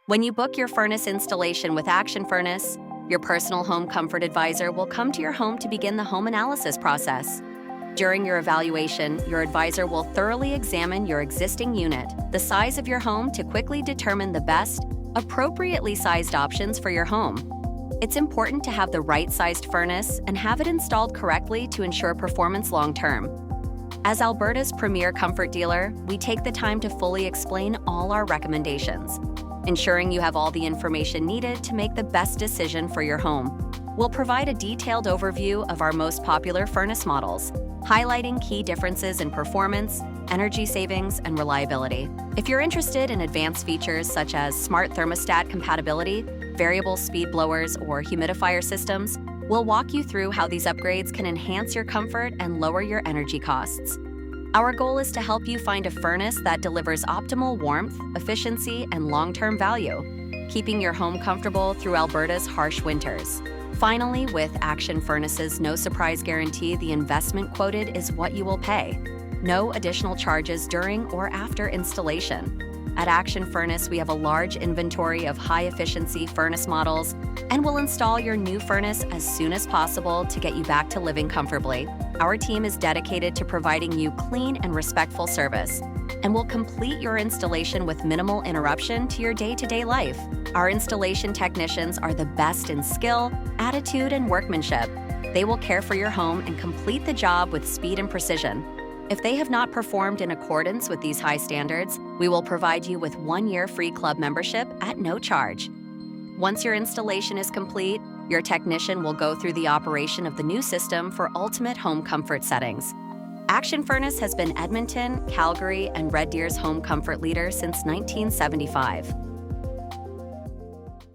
When you book your furnace installation with Action Furnace, your personal home comfort advisor will come to your home to begin the home analysis process. During your evaluation, your advisor will thoroughly examine your existing unit, the size of your home to quickly determine the best, appropriately sized options for your home. It's important to have the right-sized furnace and have it installed correctly to ensure performance long-term. As Alberta's premier comfort dealer, we take the time to fully explain all our recommendations, ensuring you have all the information needed to make the best decision for your home. We'll provide a detailed overview of our most popular furnace models, highlighting key differences in performance, energy savings, and reliability. If you're interested in advanced features such as smart thermostat compatibility, variable speed blowers, or humidifier systems, we'll walk you through how these upgrades can enhance your comfort and lower your energy costs. Our goal is to help you find a furnace that delivers optimal warmth, efficiency, and long-term value, keeping your home comfortable through Alberta's harsh winters. Finally, with Action Furnace's no-surprise guarantee, the investment quoted is what you will pay. No additional charges during or after installation. At Action Furnace, we have a large inventory of high-efficiency furnace models, and we'll install your new furnace as soon as possible to get you back to living comfortably. Our team is dedicated to providing you clean and respectful service, and will complete your installation with minimal interruption to your day-to-day life. Our installation technicians are the best in skill, attitude, and workmanship. They will care for your home and complete the job with speed and precision. If they have not performed in accordance with these high standards, we will provide you with 1-year free club membership at no charge. Once your installation is complete, your technician will go through the operation of the new system for ultimate home comfort settings. Action Furnace has been Edmonton, Calgary, and Red Deer's home comfort leader since 1975.